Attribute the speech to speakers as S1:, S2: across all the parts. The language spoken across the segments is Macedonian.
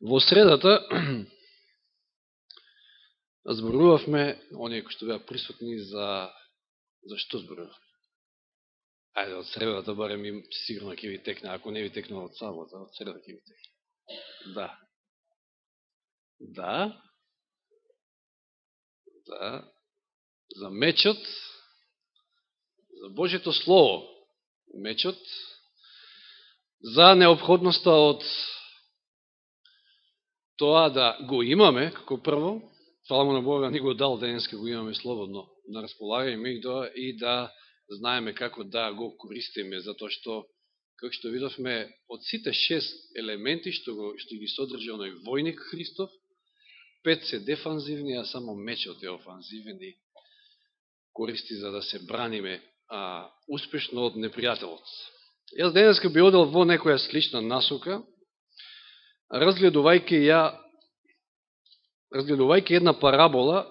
S1: Во средата зборувавме, оние кои што беа присутни, за што зборувавме? Ајде, од средата барем им сигурно ќе ви текне, ако не ви текне од сабота, од среда ќе ви текне. Да, за мечот, за Божјето Слово, мечот, за необходноста од тоа да го имаме, како прво, фала му на Бога, ни го дал денеска, го имаме слободно на располагање и да знаеме како да го користиме, затоа што, како што видовме, од сите 6 елементи што ги содржи оној војник Христов, 5 се дефанзивни, а само мечот е офанзивен и користи за да се браниме успешно од непријателот. Јас денеска би одел во некоја слична насока, разгледувајќи една парабола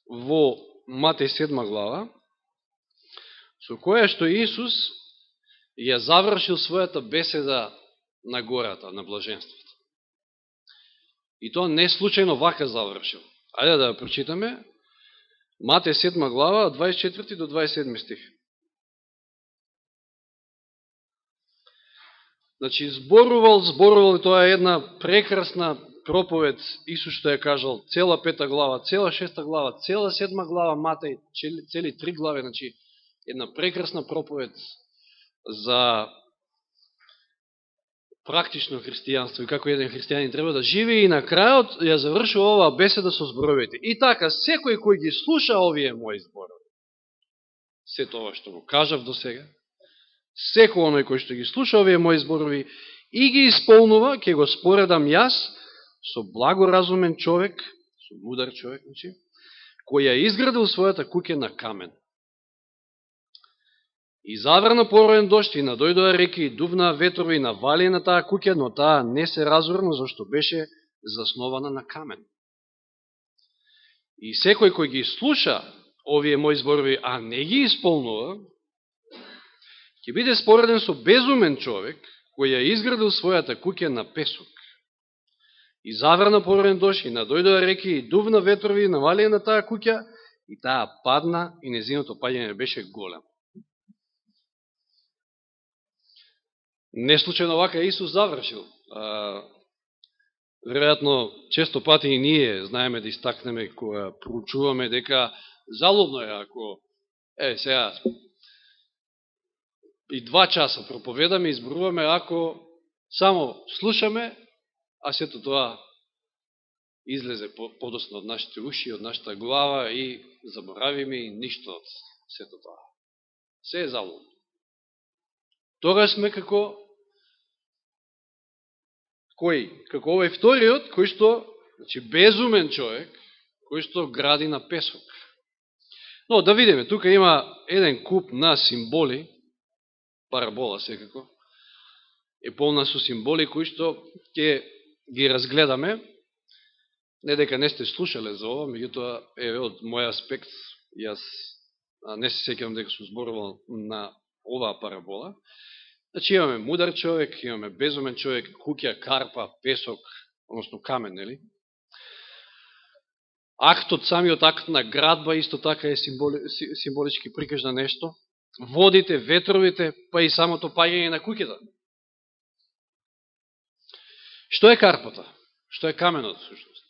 S1: во Матеј 7 глава, со која што Исус ја завршил својата беседа на гората, на блаженството. И тоа не случајно вака завршил. Ајде да ја прочитаме. Матеј 7 глава, 24 до 27 стих. Значи, зборувал, тоа е една прекрасна проповед, Исус што ја кажал, цела 5 глава, цела 6 глава, цела 7 глава Матеј, цели 3 глави, значи, една прекрасна проповед за практично христијанство и како еден христијанин треба да живее, и на крајот ја завршува оваа беседа со зборовите. И така, секој кој ги слуша овие мои зборови, се тоа што го кажав до сега, секој оној кој што ги слуша овие мои зборови и ги исполнува, ќе го споредам јас со благоразумен човек, со мудар човек, значи, кој ја изградил својата куќа на камен. И заврна породен дожд, и надојдоа реки, и дувна ветрови, и навали на таа куќа, но таа не се разорна, зашто беше заснована на камен. И секој кој ги слуша овие мои зборови, а не ги исполнува, ќе биде спореден со безумен човек, кој ја изградил својата куќа на песок. И заврна породен дожд, и надојдоа реки, и дувна ветрови, и навали на таа куќа, и таа падна, и незиното паѓање беше големо. Не случајно вака Исус завршил. Веројатно, често пати и ние знаеме да истакнеме кога проучуваме дека залудно е ако сега и 2 часа проповедаме и зборуваме ако само слушаме, а сето тоа излезе подосно од нашите уши, од нашата глава и заборавиме и ништо од сето тоа. Се е залудно. Тогаш сме како кој? Како овој вториот, кој што, значи, безумен човек, кој што гради на песок. Но, да видиме, тука има еден куп на символи, парабола секако, е полна со символи кои што ќе ги разгледаме. Не дека не сте слушале за ова, меѓутоа, од мој аспект, јас не се сеќавам дека сум зборувал на оваа парабола. Значи имаме мудар човек, имаме безумен човек, куќа, карпа, песок, односно камен, нели? Актот, самиот акт на градба, исто така е символички прикаж на нешто. Водите, ветровите, па и самото паѓање на куќата. Што е карпата? Што е каменот, всушност?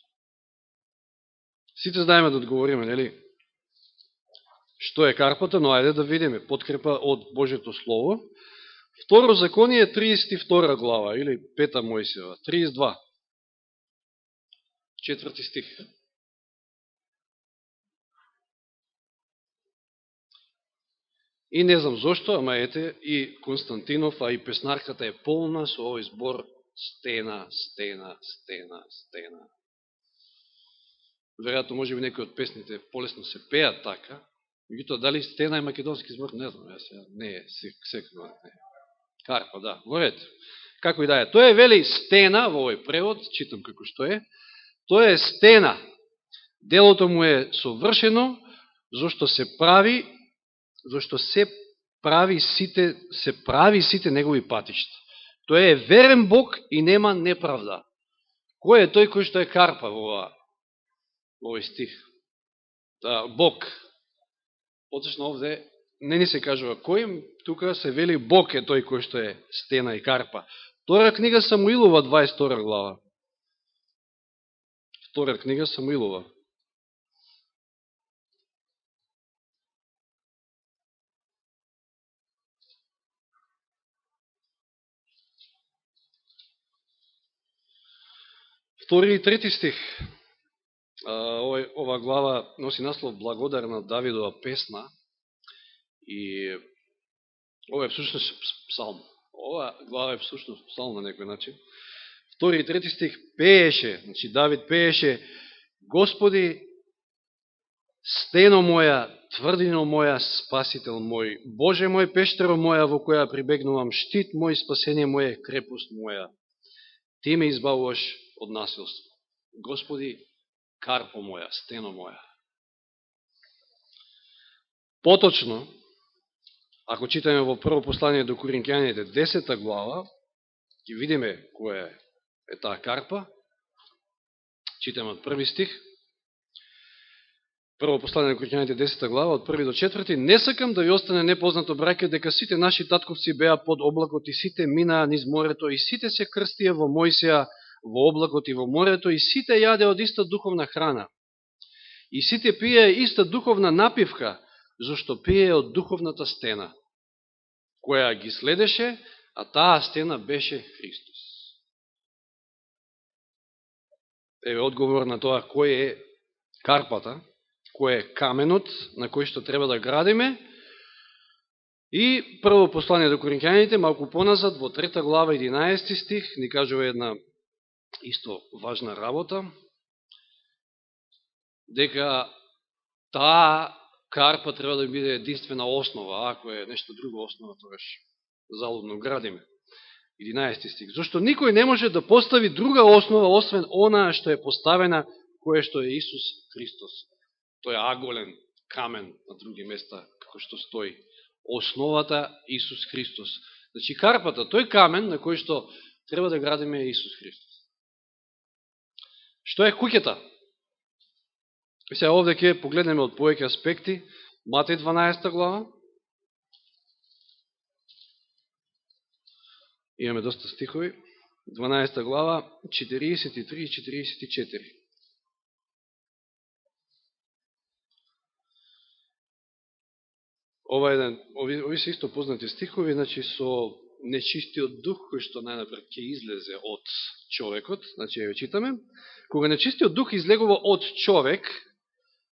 S1: Сите знаеме да одговориме, нели? Што е карпата, но ајде да видиме подкрепа од Божјето Слово. Второ Законие, 32 глава, или 5 Мојсиева, 32, 4 стих. И не знам зошто, ама ете, и Константинов, а и песнарката е полна со овој збор стена, стена, стена, стена. Веројатно, може би некои од песните полесно се пеат така, меѓутоа дали стена е македонски збор, не знам, не е, секако не е. Карпа, да, во ред. Како и да е. Тоа е, вели, стена, во овој превод, читам како што е, тоа е стена. Делото му е совршено, зашто се прави сите негови патишта. Тој е верен Бог и нема неправда. Кој е тој кој што е карпа во овој стих? Бог. Поточно овде не ни се кажува кој, тука се вели Бог е тој кој што е стена и карпа. Втора книга Самуилова, 22 глава. Втора книга Самуилова. Втори и трети стих. Ова глава носи наслов Благодарна Давидова песна и ова е всушност псалм. Ова глава е всушност псалм на некој начин. Втори и трети стих пееше, значи Давид пееше: Господи, стено моја, тврдино моја, спасител мој, Боже мој, пештеро моја во која прибегнувам, штит мој, спасение моје, крепост моја. Ти ме избавуваш од насилство. Господи, карпо моја, стено моја. Поточно, ако читаме во прво послание до Коринќаните 10 глава, ќе видиме која е таа карпа. Читаме од први стих. Прво послание до Коринќаните 10 глава, од први до четврти. Не сакам да ви остане непознато, браќа, дека сите наши татковци беа под облакот и сите минаа низ морето и сите се крстија во Мојсија во облакот и во морето и сите јаде од иста духовна храна. И сите пие иста духовна напивка, зашто пие од духовната стена, која ги следеше, а таа стена беше Христос. Еве одговор на тоа кој е карпата, кој е каменот на кој што треба да градиме. И прво послание до Коринќаните, малку поназад, во 3 глава, 11 стих, ни кажува една исто важна работа, дека таа карпа треба да биде единствена основа, ако е нешто друго основа, тогаш залудно градиме. 11 стих. Зашто никој не може да постави друга основа, освен онаа што е поставена, која што е Исус Христос. Тој е аголен камен на други места, како што стои. Основата Исус Христос. Значи карпата, тој камен на кој што треба да градиме е Исус Христос. Што е куќата? Сега овде ќе погледнеме од повеќе аспекти. Матеј 12 глава. Имаме доста стихови. 12 глава, 43 и 44. Ови се исто познати стихови, значи со нечистиот дух кој што најнапред ќе излезе од човекот, значи ја читаме. Кога нечистиот дух излегува од човек,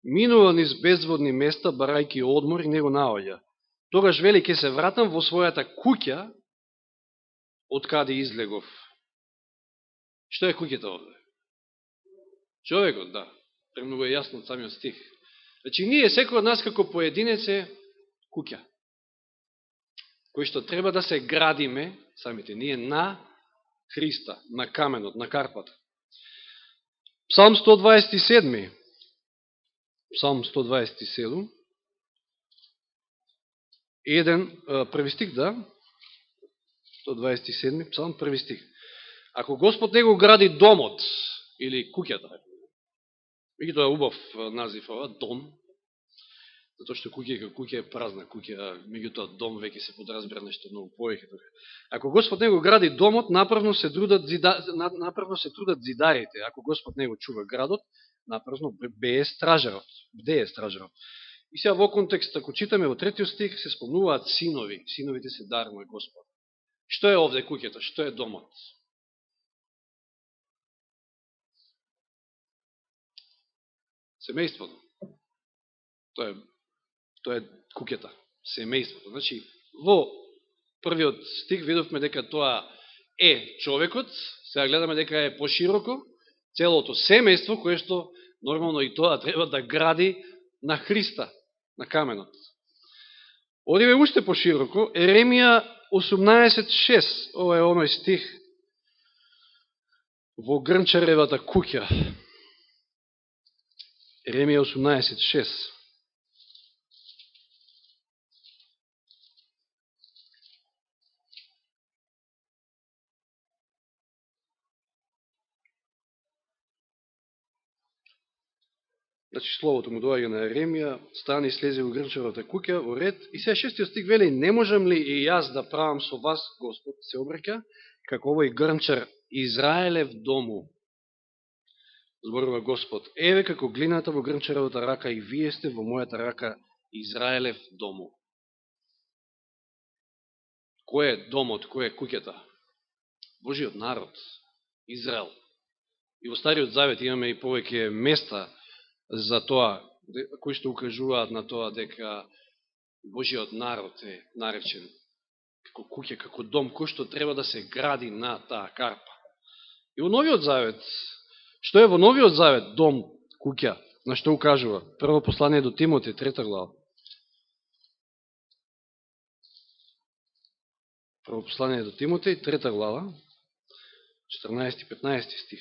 S1: минува низ безводни места, барајки одмор и него наоѓа. Тогаш вели, ќе се вратам во својата куќа, од каде излегов. Што е куќата овде? Човекот, да. Премногу е јасно од самиот стих. Значи, ние, секој од нас како поединец е куќа, кој што треба да се градиме, самите ние, на Христа, на каменот, на карпата. Псалм 127. Псалм 127. Први стих, да. 127. Псалм, први стих. Ако Господ не го гради домот, или куќата, и тоа е убав назив ова, дом, затоа што куќа е празна куќа, меѓутоа дом веќе се подразбира нешто многу повеќе. Ако Господ не го гради домот, направно се трудат зидарите. Ако Господ не го чува градот, напразно бдее стражарот. И сега во контекст, ако читаме во третиот стих, се спомнуваат синови. Синовите се дар на Господ. Што е овде куќата? Што е домот? Семејството. Тоа е куќата. Семејството. Значи, во првиот стих видовме дека тоа е човекот, сега гледаме дека е пошироко целото семејство, кое што нормално и тоа треба да гради на Христа, на каменот. Одиме уште пошироко, Еремија 18.6, ова е оној стих во грнчаревата куќа. Еремија 18.6. Значи словото му доаѓа на Еремија, стани и слезе во грнчаровата куќа во ред. И сега 6 стих вели: не можам ли и јас да правам со вас, Господ се обраќа, како овој грнчар Израелев дому? Зборува Господ: еве како глината во грнчаровата рака и вие сте во мојата рака, Израелев дому. Кој е домот, кој е куќата? Божиот народ, Израел. И во Стариот Завет имаме и повеќе места за тоа, кои што укажуваат на тоа дека Божиот народ е наречен како куќа, како дом, кој што треба да се гради на таа карпа. И во Новиот Завет, што е во Новиот Завет дом, куќа, на што укажува? Прво послание до Тимотеј, 3 глава. Прво послание до Тимотеј, 3 глава, 14-15 стих.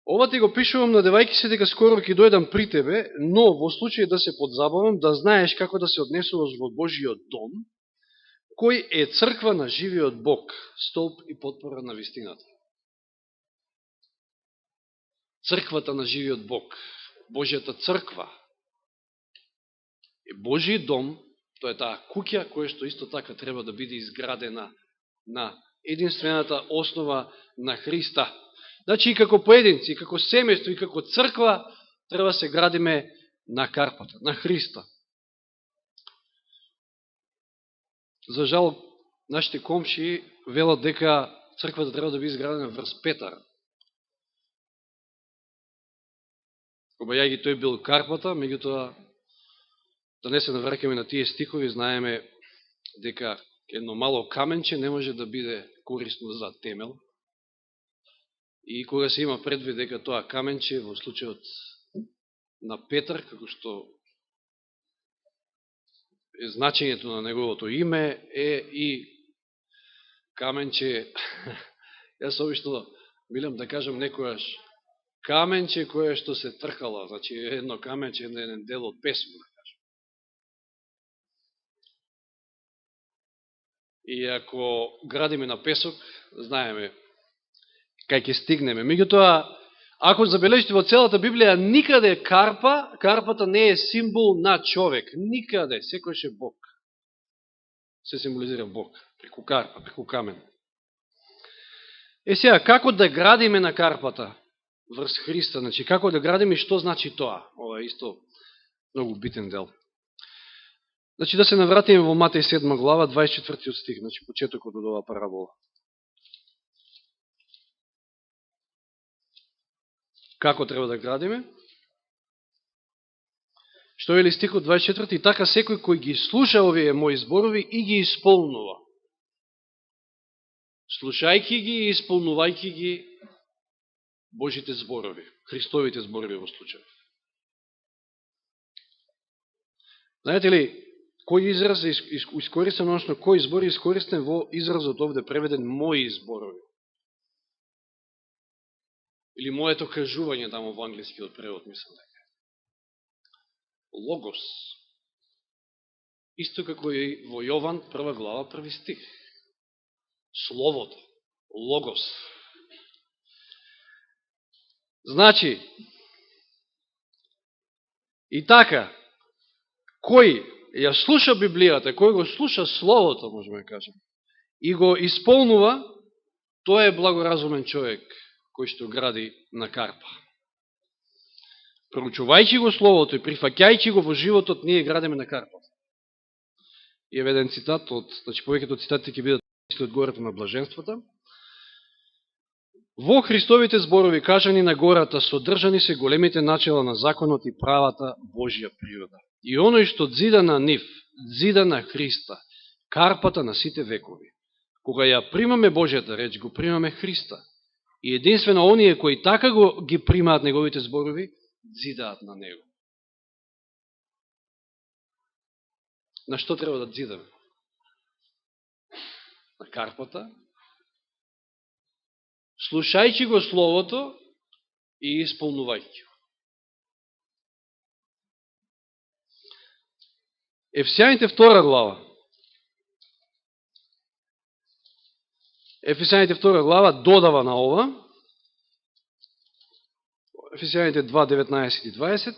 S1: Ова ти го пишувам надевајќи се дека скоро ќе дојдам при тебе, но во случај да се подзабавам, да знаеш како да се однесуваш во Божиот дом, кој е црква на живиот Бог, столб и потпора на вистината. Црквата на живиот Бог, Божијата црква, е Божиј дом, тоа е таа куќа која што исто така треба да биде изградена на единствената основа на Христа. Значи и како поединци, и како семејство, и како црква треба се градиме на карпата, на Христа. За жал, нашите комши велат дека црквата треба да биде изградена врз Петар. Обајајќи тој бил карпата, меѓутоа да не се навраќаме на тие стихови, знаеме дека едно мало каменче не може да биде корисно за темел. И кога се има предвид дека тоа каменче во случајот на Петар, како што е значењето на неговото име, е и каменче, јас обично билам да кажам некојаш, каменче кое што се тркало, значи едно каменче, еден дел од песок, да кажем. И ако градиме на песок, знаеме кај ќе стигнеме. Меѓутоа, ако забележите во целата Библија, никаде карпата не е символ на човек. Никаде, секојаш е Бог. Се символизира Бог, преку карпа, преку камен. Сега, како да градиме на карпата врз Христа? Значи, како да градиме и што значи тоа? Ова е исто многу битен дел. Значи, да се навратиме во Матеј 7 глава, 24 стих, значи, почетокот од оваа парабола. Како треба да градиме? Што вели стихот 24? И така секој кој ги слуша овие мои зборови и ги исполнува. Слушајќи ги и исполнувајќи ги Божите зборови, Христовите зборови во случај. Знаете ли, кој израз е искористен, односно кој збор е искористен во изразот овде преведен мои зборови? Или моето кажување тамо во англискиот превод, мислам дека. Логос. Исто како и во Јован 1 глава 1 стих. Словото. Логос. Значи, и така, кој ја слуша Библијата, кој го слуша Словото, можеме да кажем, и го исполнува, тој е благоразумен човек, кој што гради на карпа. Проучувајќи го Словото и прифаќајќи го во животот, ние градиме на карпа. И еве цитат од, значи повеќето цитати ќе бидат од гората на блаженствата. Во Христовите зборови кажани на гората содржани се големите начела на законот и правата Божја природа. И оној што дзида на нив, дзида на Христа, карпата на сите векови. Кога ја примаме Божјата реч, го примаме Христа. И единствено оние кои така ги примаат неговите зборови, дзидаат на него. На што треба да дзидаме? На карпата, слушајќи го Словото и исполнувајќи го. Ефесјаните 2 глава. Ефесјаните 2 глава додава на ова. Ефесијаните 2, 19 и 20.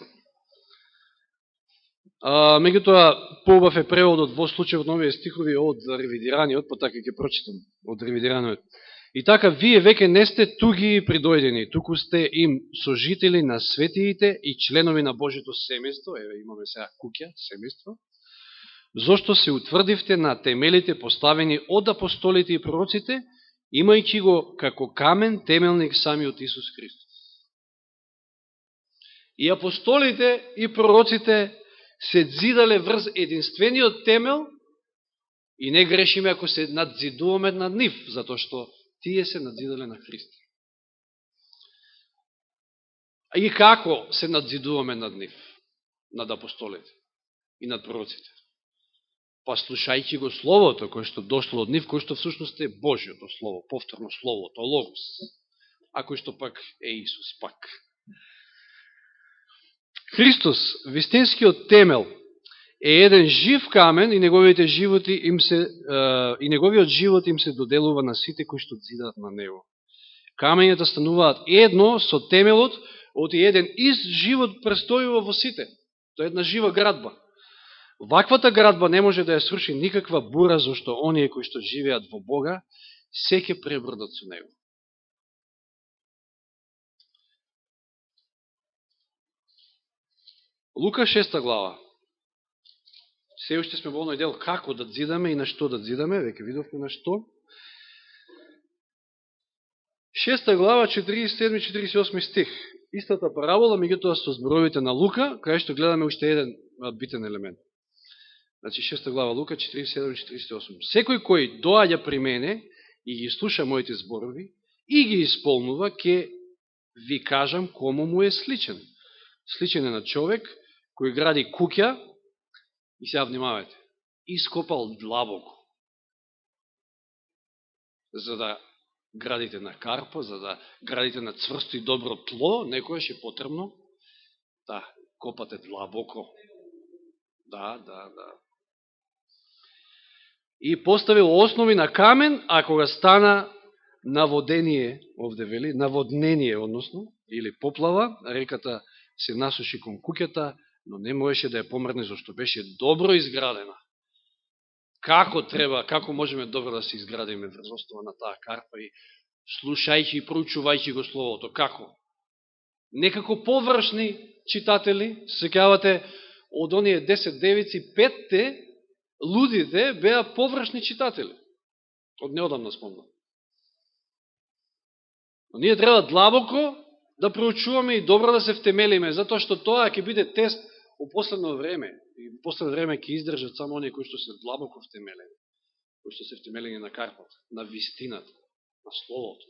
S1: Меѓутоа, поубав е преводот во случајот на овие стихови од ревидираниот, па така ќе прочитам од ревидираниот. И така, вие веќе не сте туги и придојдени, туку сте им сожители на светиите и членови на Божјето семејство, еве имаме сега куќа, семејство, зошто се утврдивте на темелите поставени од апостолите и пророците, имајќи го како камен темелник самиот Исус Христос. И апостолите и пророците се дзидале врз единствениот темел и не грешиме ако се надзидуваме над нив, затоа што тие се надзидале на Христа. И како се надзидуваме над нив? Над апостолите и над пророците? Па слушајќи го Словото, кој што дошло од нив, кој што всушност е Божјото Слово, повторно Словото, Логос, а кој што пак е Исус пак. Христос, вистинскиот темел, е еден жив камен и неговиот живот им се доделува на сите кои што дзидаат на него. Камењата стануваат едно со темелот, оти еден ист живот престојува во сите. Тоа е една жива градба. Ваквата градба не може да ја сруши никаква бура, зашто оние кои што живеат во Бога, се ќе пребрдат со него. Лука 6 глава. Се уште сме во оној дел како да дзидаме и на што да дзидаме, веќе видовме на што. 6 глава, 47-48 стих. Истата парабола, меѓутоа со зборовите на Лука, кај што гледаме уште еден битен елемент. Значи 6 глава Лука 47-48. Секој кој доаѓа при мене и ги слуша моите зборови и ги исполнува, ќе ви кажам кому му е сличен. Сличен е на човек кој гради куќа и сега внимавајте, ископал длабоко. За да градите на карпа, за да градите на цврсто и добро тло, некојаш е потребно да копате длабоко. Да. И поставил основи на камен, а кога стана наводение, овде вели, наводнение, односно, или поплава, реката се насуши кон куќата, но не можеше да ја помрне, зашто беше добро изградена. Како можеме добро да се изградиме врз основа на таа карпа и слушајќи и проучувајќи го Словото? Како? Некако површни читатели, се сеќавате од оние 10 девици, 5 лудите беа површни читатели. Од неодамна спомнам. Но ние треба длабоко да проучуваме и добро да се втемелиме, затоа што тоа ќе биде тест у последно време. И у последно време ќе издржат само оние кои што се длабоко втемелени, кои што се втемелени на карпата, на вистината, на Словото.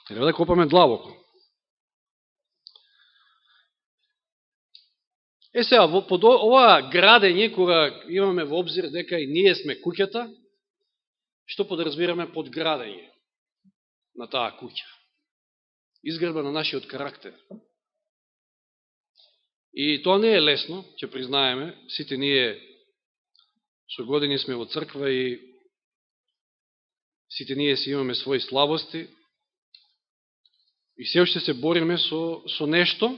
S1: Треба да копаме длабоко. Сега, под ова градење, кога имаме во обзир дека и ние сме куќата, што подразбираме под градење на таа куќа? Изградба на нашиот карактер. И тоа не е лесно, ќе признаеме. Сите ние со години сме во црква и сите ние си имаме своји слабости и се уште се бориме со нешто.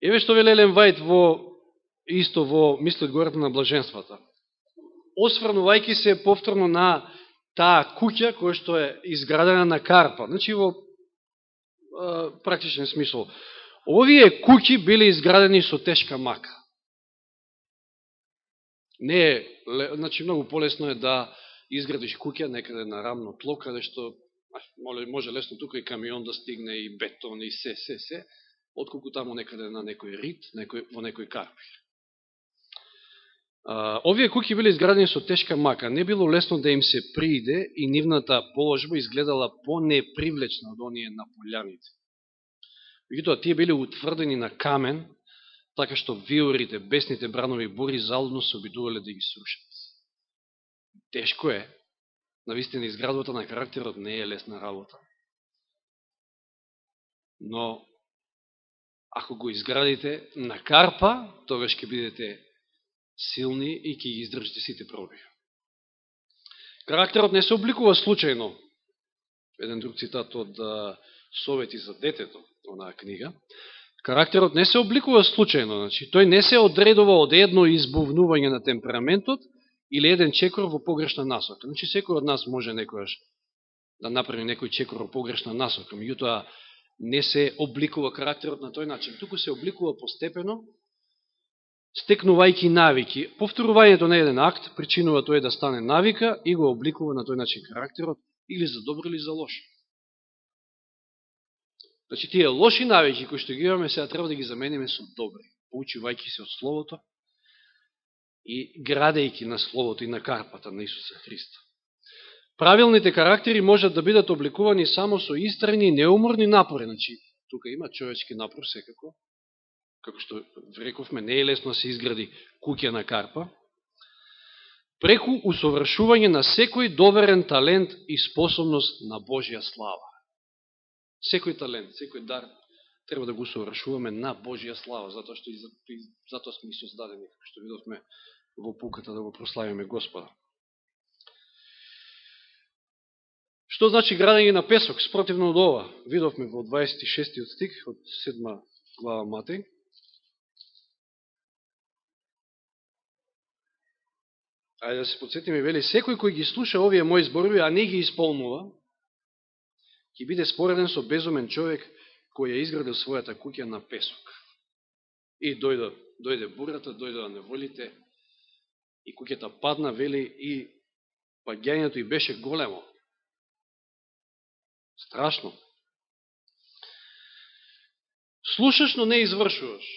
S1: Еве што вели Елен Вајд во Мисли од гората на блаженствата. Осврнувајќи се повторно на таа куќа која што е изградена на карпа. Значи во практичен смисол. Овие куќи биле изградени со тешка мака. Не е, значи многу полесно е да изградиш куќа некаде на рамно тло, каде што може лесно тука и камион да стигне, и бетон, и се, отколку таму некаде на некој рит, во некој карпи. Овие куќи биле изградени со тешка мака. Не било лесно да им се прииде и нивната положба изгледала по-непривлечна од оние на пољаните. Меѓутоа, тие биле утврдени на камен, така што виорите, бесните бранови бури залудно се обидувале да ги срушат. Тешко е. Навистина, изградбата на карактерот не е лесна работа. Но, ако го изградите на карпа, тогаш ќе бидете силни и ќе ги издржите сите проби. Карактерот не се обликува случајно. Еден друг цитат од Совети за детето, онаа книга. Карактерот не се обликува случајно, значи, тој не се одредува од едно избувнување на темпераментот или еден чекор во погрешна насока. Значи, секој од нас може некојаш да направи некој чекор во погрешна насока, меѓутоа не се обликува карактерот на тој начин, туку се обликува постепено, стекнувајќи навики. Повторувањето на еден акт причинува тој да стане навика и го обликува на тој начин карактерот, или за добро или за лошо. Значи, тие лоши навики кои што ги имаме, сега треба да ги замениме со добри, поучувајќи се од Словото и градејќи на Словото и на карпата на Исуса Христа. Правилните карактери можат да бидат обликувани само со истрени и неуморни напори. Значи, тука има човечки напор секако. Како што рековме, не е лесно да се изгради куќа на карпа. Преку усовршување на секој доверен талент и способност на Божја слава. Секој талент, секој дар треба да го усовршуваме на Божја слава, затоа што затоа сме и создадени, како што видовме во пуката, да го прославиме Господа. Што значи градење на песок? Спротивно од ова, видовме во 26 стих од 7 глава Матеј. Ајде да се подсетиме, вели, секој кој ги слуша овие мои зборови, а не ги исполнува, ќе биде спореден со безумен човек кој ја изградил својата куќа на песок. И дојде бурата, дојде неволите, и куќата падна, вели, и паѓањето и беше големо. Страшно. Слушаш, но не извршуваш.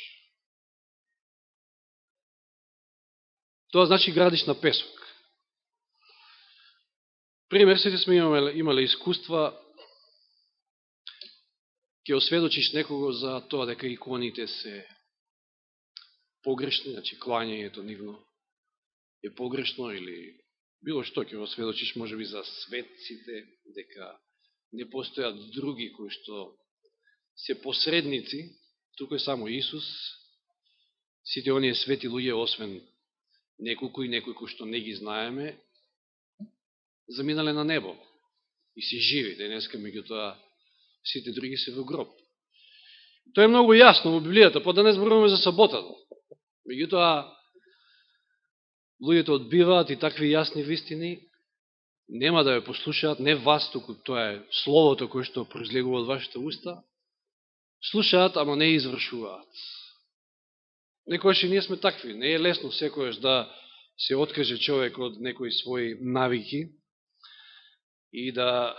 S1: Тоа значи градиш на песок. Пример, сите сме имале искуства, ќе осведочиш некого за тоа дека иконите се погрешни, значи клањањето нивно е погрешно, или било што ќе осведочиш, можеби за светците, дека не постојат други кои што се посредници, туку е само Исус, сите оние свети луѓе, освен неколку и некој кој што не ги знаеме, заминале на небо и се живи денеска, меѓутоа сите други се во гроб. Тоа е многу јасно во Библијата, па да не зборуваме за саботата. Меѓутоа, луѓето одбиваат и такви јасни вистини, нема да ја послушаат, не вас, туку тоа е словото кое што произлегува од вашите уста, слушаат, ама не извршуваат. Некојаш и ние сме такви, не е лесно секојаш да се откаже човек од некои своји навики и да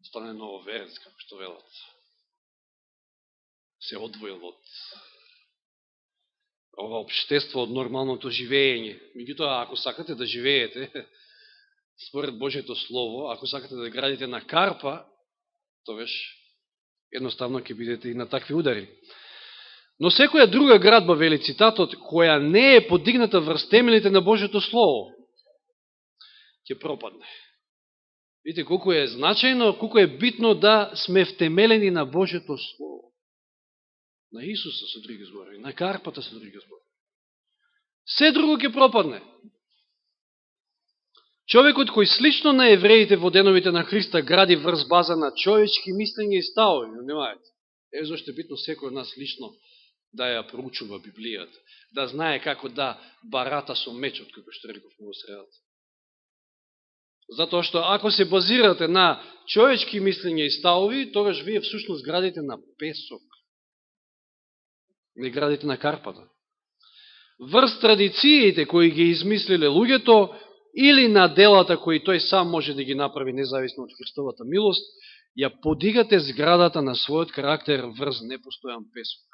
S1: стане нововерец, како што велат. Се одвоил од ова општество, од нормалното живење. Меѓутоа, ако сакате да живеете според Божјето Слово, ако сакате да градите на карпа, тогаш едноставно ќе бидете и на такви удари. Но секоја друга градба, вели цитатот, која не е подигната врз темелите на Божјето Слово, ќе пропадне. Видите колку е значајно, колку е битно да сме втемелени на Божјето Слово. На Исуса со други зборови, на карпата со други зборови. Се друго ќе пропадне. Човекот кој слично на евреите во деновите на Христа гради врз база на човечки мислења и ставови, внимавајте. Е зашто е битно секој од нас лично да ја проучува Библијата, да знае како да барата со мечот, како што рековме во средата. Затоа што ако се базирате на човечки мислења и ставови, тогаш вие всушност градите на песок. Не градите на карпата. Врз традициите кои ги измислиле луѓето или на делата кои тој сам може да ги направи независно од Христовата милост, ја подигате зградата на својот карактер врз непостојан песок.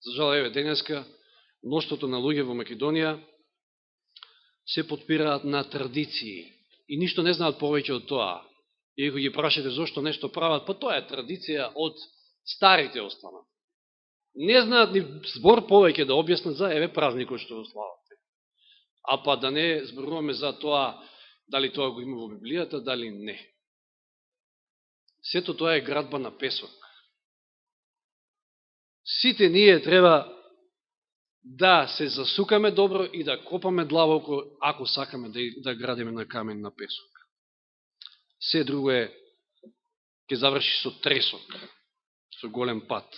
S1: За жал, еве, денеска мноштвото на луѓе во Македонија се подпираат на традиции и ништо не знаат повеќе од тоа. И ако ги прашате зошто нешто прават, па тоа е традиција од старите остана. Не знаат ни збор повеќе да објаснат за еве празникот што го славате. А па да не зборуваме за тоа дали тоа го има во Библијата, дали не. Сето тоа е градба на песок. Сите ние треба да се засукаме добро и да копаме длабоко, ако сакаме да градиме на камен на песок. се друго ќе заврши со тресок, со голем пат.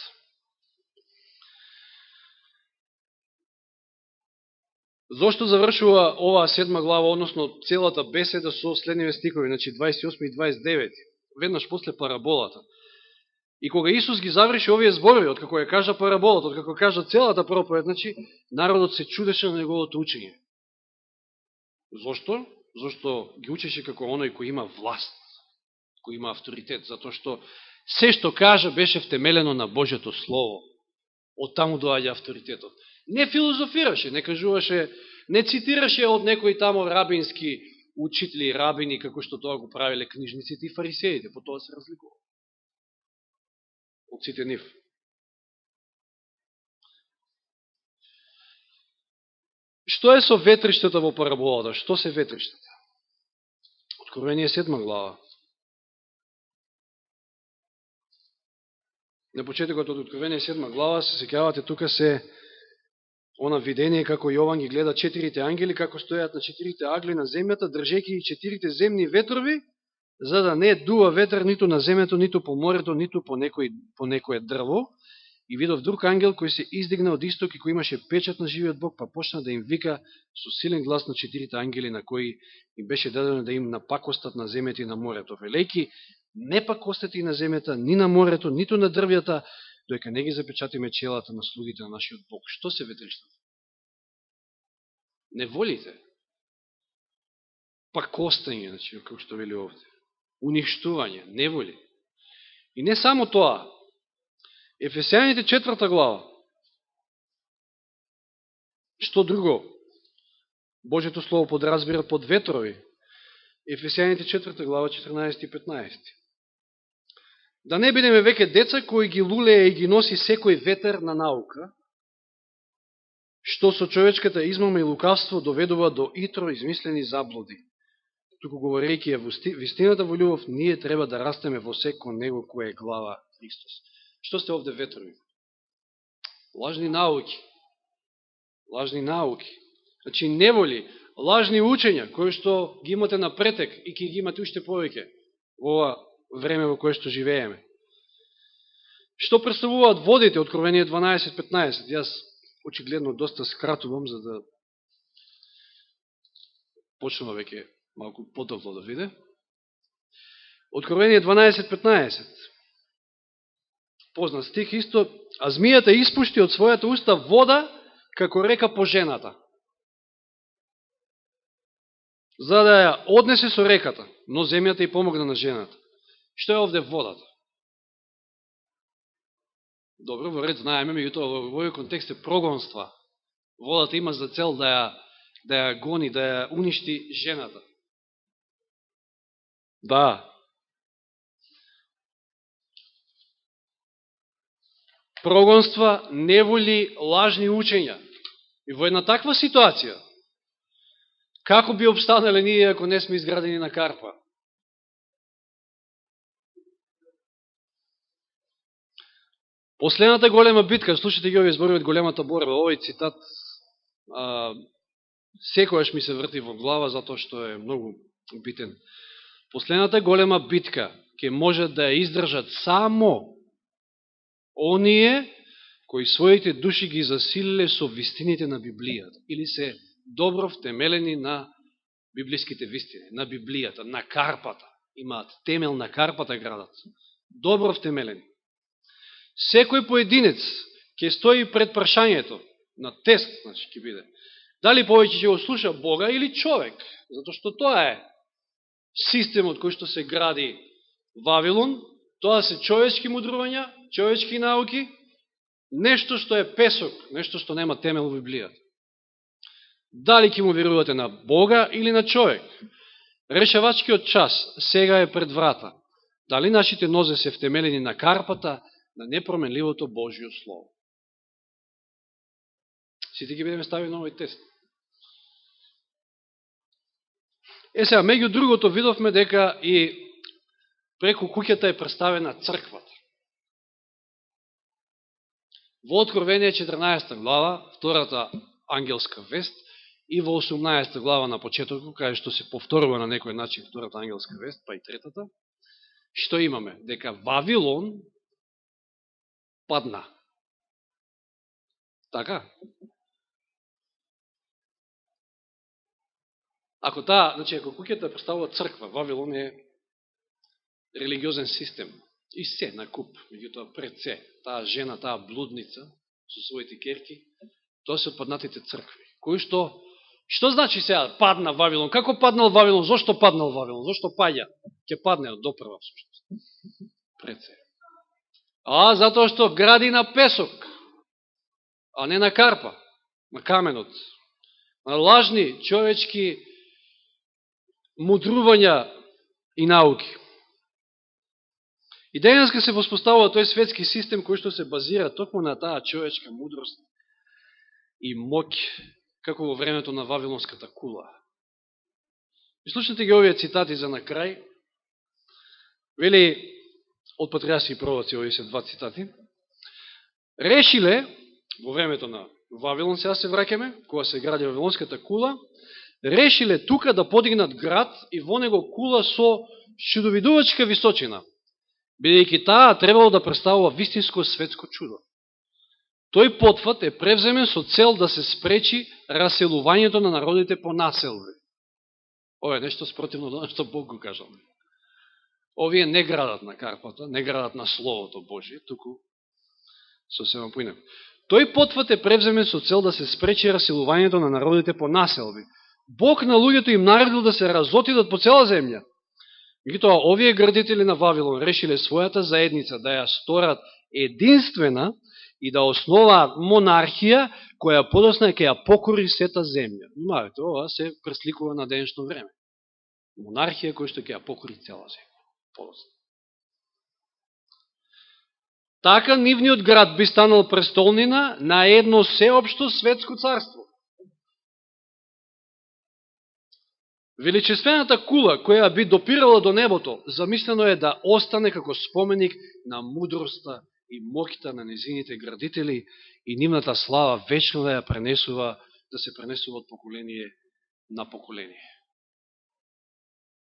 S1: Зошто завршува оваа 7 глава, односно целата беседа со следниве стихови, значи 28 и 29, веднаш после параболата. И кога Исус ги заврши овие зборови, откако ја кажа параболата, откако кажа целата проповед, значи народот се чудеше на неговото учење. Зошто? Зошто ги учеше како оној кој има власт, кој има авторитет, затоа што се што кажа беше втемелено на Божјото Слово. Од таму доаѓа авторитетот. Не филозофираше, не кажуваше, не цитираше од некои тамо рабински учители, рабини, како што тоа го правиле книжниците и фарисеите, по тоа се разликува од сите нив. Што е со ветриштата во параболата? Што се ветриштата? Откровение 7 глава. На почетокот од Откровение 7 глава се сеќавате, тука се она видение како Јован ги гледа 4 ангели, како стојат на 4 агли на земјата, држејќи и 4 земни ветрови, за да не дува ветер ниту на земјата, ниту по морето, ниту по некое дрво. И видов друг ангел кој се издигна од исток и кој имаше печат на живиот Бог, па почна да им вика со силен глас на 4 ангели, на кои им беше дадено да им напакостат на земјата и на морето. Велејки, не пакостете и на земјата, ни на морето, ниту на дрвјата, доека не ги запечатиме челата на слугите на нашиот Бог. Што се ветриштата? Неволите. Пакостење, значи, како што вели овде. Уништување, неволи. И не само тоа. Ефесијаните 4 глава. Што друго? Божјето Слово подразбира под ветрови. Ефесијаните 4 глава, 14 и 15. Да не бидеме веќе деца кои ги лулеја и ги носи секој ветер на наука, што со човечката измама и лукавство доведува до итро измислени заблуди. Туку говорејќи ја вистината во љубов, ние треба да растеме во се кон Него кој е глава Христос. Што сте овде ветрови? Лажни науки. Лажни науки. Значи неволи, лажни учења, кои што ги имате на претек и ки ги имате уште повеќе во ова време во кое што живееме. Што представуваат водите, Откровение 12-15? Јас очигледно доста скратувам, за да почнува веќе малку потопло да виде. Откровение 12-15. Познат стих исто. А змијата испушти од својата уста вода, како река по жената, за да ја однесе со реката, но земјата и помогна на жената. Што е овде водата? Добро, во ред знаеме, меѓутоа во овој контекст е прогонства. Водата има за цел да ја гони, да ја уништи жената. Да. Прогонства, неволи, лажни учења. И во една таква ситуација, како би обстанале ние ако не сме изградени на карпа? Последната голема битка, слушате ги овие зборови од големата борба, овој цитат секојаш ми се врти во глава, затоа што е многу битен. Последната голема битка ќе може да ја издржат само оние кои своите души ги засилиле со вистините на Библијата, или се добро втемелени на библиските вистини, на Библијата, на карпата. Имаат темел на карпата градат. Добро втемелени. Секој поединец ќе стои пред прашањето, на тест, значи, ќе биде. Дали повеќе ќе го слуша Бога или човек? Затоа што тоа е системот кој што се гради Вавилон, тоа се човечки мудрувања, човечки науки, нешто што е песок, нешто што нема темел во Библијата. Дали ќе му верувате на Бога или на човек? Решавачкиот час сега е пред врата. Дали нашите нозе се втемелени на карпата, на непроменливото Божјо Слово? Сите ги бидеме ставени на овој тест. Сега, меѓу другото, видовме дека и преку куќата е представена црквата. Во Откровение 14 глава, втората ангелска вест, и во 18 глава на почетокот, каде што се повторува на некој начин втората ангелска вест, па и третата, што имаме? Дека Вавилон падна. Така? Ако куќата представува црква, Вавилон е религиозен систем. И се на куп, меѓутоа пред се, таа жена, таа блудница со своите керки, тоа се отпаднатите цркви. Кои што значи сега падна Вавилон? Како паднал Вавилон? Зошто паднал Вавилон? Зошто паѓа? Ќе падне од допрва всушност. Пред се. Затоа што гради на песок, а не на карпа, на каменот, на лажни човечки мудрувања и науки. И денеска се воспоставува тој светски систем кој што се базира токму на таа човечка мудрост и моќ, како во времето на Вавилонската кула. И слушате ги овие цитати за на крај. Вели од Патриарси и пророци, овие се два цитати. Решиле, во времето на Вавилон, сега се враќаме, кога се гради Вавилонската кула, решиле тука да подигнат град и во него кула со чудовидувачка височина, бидејќи таа требало да представува вистинско светско чудо. Тој потфат е превземен со цел да се спречи раселувањето на народите по населби. Ова е нешто спротивно до што Бог го кажал. Овие не градат на карпата, не градат на Словото Божие, туку сосема поинако. Тој потфат е превземен со цел да се спречи раселувањето на народите по населби. Бог на луѓето им наредил да се разотидат по цела земја. Меѓутоа, овие градители на Вавилон решиле својата заедница да ја сторат единствена и да основаат монархија која подосна ќе ја покори сета земја. Внимавајте, ова се пресликува на денешно време. Монархија која што ќе ја покори цела земја. Подосна. Така нивниот град би станал престолнина на едно сеопшто светско царство. Величествената кула, која би допирала до небото, замислено е да остане како споменик на мудроста и моќта на незините градители и нивната слава вечно да ја пренесува, да се пренесува од поколение на поколение.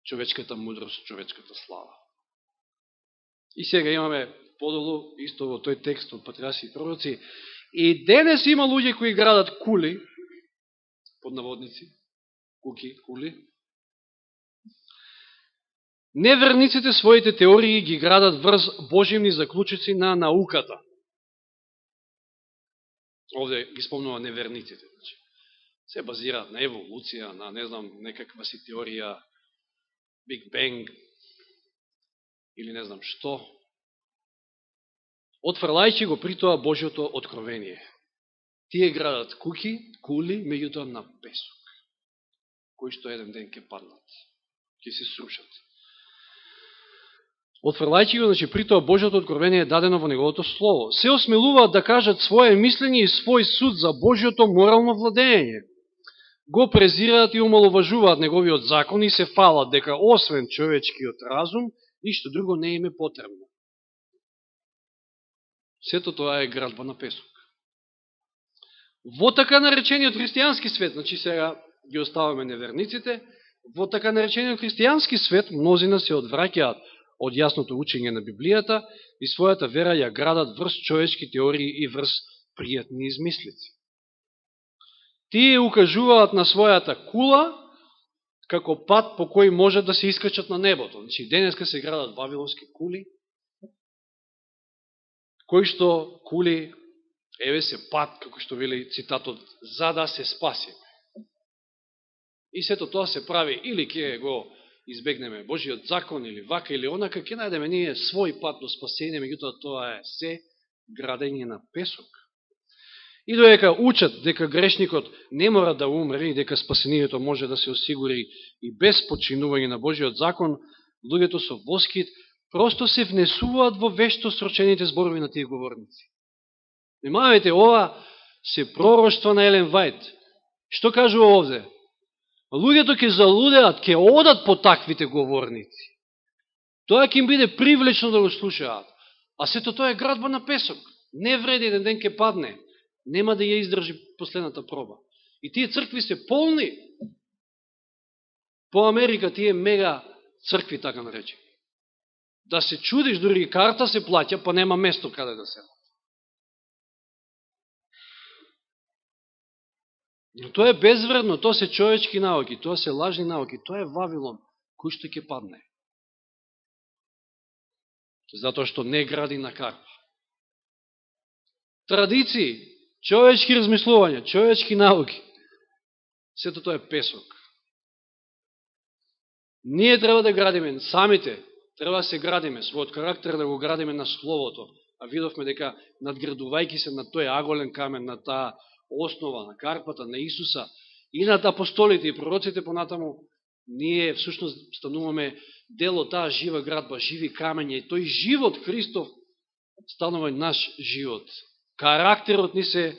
S1: Човечката мудрост, човечката слава. И сега имаме подолу, исто во тој текст од Патриарси и пророци, и денес има луѓе кои градат кули, под наводници, кули, неверниците своите теории ги градат врз боживни заклучици на науката. Овде ги спомнува неверниците. Се базираат на еволуција, на, не знам, некаква си теорија, Биг Бенг, или не знам што, отфрлајќи го при тоа Божиото откровение. Тие градат кули, меѓутоа на песок, кои што еден ден ќе паднат, ќе се срушат. Отфрлајќи го, значи, при тоа Божиото откровение е дадено во неговото слово. Се осмелуваат да кажат своје мислење и свој суд за Божиото морално владење. Го презираат и омаловажуваат неговиот закон и се фалат дека освен човечкиот разум, ништо друго не им е потребно. Сето тоа е градба на песок. Во така наречениот христијански свет, значи сега ги оставаме неверниците, во така наречениот христијански свет мнозина се одвраќаат од јасното учење на Библијата и својата вера ја градат врз човечки теории и врз пријатни измислици. Тие укажуваат на својата кула како пат по кој можат да се искачат на небото. Значи, денеска се градат вавилонски кули, кои што кули, еве се пат, како што вели цитатот, за да се спасиме. И сето тоа се прави или ќе го избегнеме Божиот закон, или вака, или онака, ќе најдеме ние свој пат до спасение, меѓутоа тоа е се градење на песок. И додека учат дека грешникот не мора да умре и дека спасението може да се осигури и без починување на Божиот закон, луѓето со воскит просто се внесуваат во вешто срочените зборови на тие говорници. Внимавајте, ова се пророштва на Елен Вајт. Што кажува овде? Луѓето ќе залудеат, ќе одат по таквите говорници. Тоа ќе им биде привлечно да го слушаат. А сето тоа е градба на песок. Не вреди, еден ден ќе падне. Нема да ја издржи последната проба. И тие цркви се полни. По Америка тие мега цркви, така наречени. Да се чудиш, дори и карта се плаќа, па нема место каде да се. Но тоа е безвредно, тоа се човечки науки, тоа се лажни науки, тоа е Вавилон, кој што ќе падне. Затоа што не гради на карпа. Традиции, човечки размислувања, човечки науки, сето тоа е песок. Ние треба да градиме самите, треба да се градиме, својот карактер да го градиме на Словото. А видовме дека надградувајќи се на тој аголен камен, на таа основа, на карпата, на Исуса и над апостолите и пророците понатаму, ние всушност стануваме дел од таа жива градба, живи камења и тој живот Христов станува наш живот. Карактерот ни се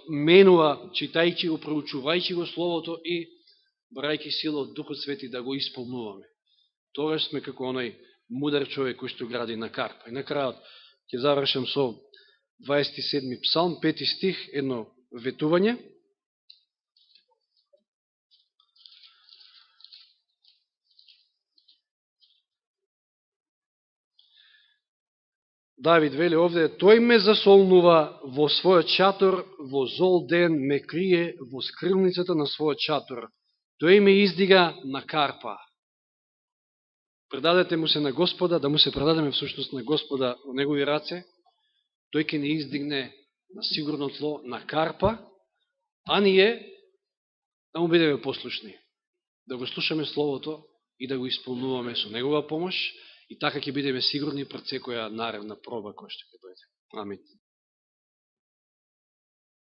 S1: менува, читајќи го, проучувајќи го Словото и барајќи сила од Духот Свети да го исполнуваме. Тогаш сме како оној мудар човек кој што гради на карпа. И на крајот ќе завршам со 27. псалм, 5 стих, едно ветување. Давид вели овде, тој ме засолнува во својот шатор, во зол ден ме крие во скрилницата на својот шатор. Тој ме издига на карпа. Предадете му се на Господа, да му се предадеме всушност на Господа во негови раце, тој ќе не издигне на сигурно тло, на карпа, а ние да му бидеме послушни, да го слушаме Словото и да го исполнуваме со негова помош, и така ќе бидеме сигурни пред секоја наредна проба која што ќе дојде. Амин.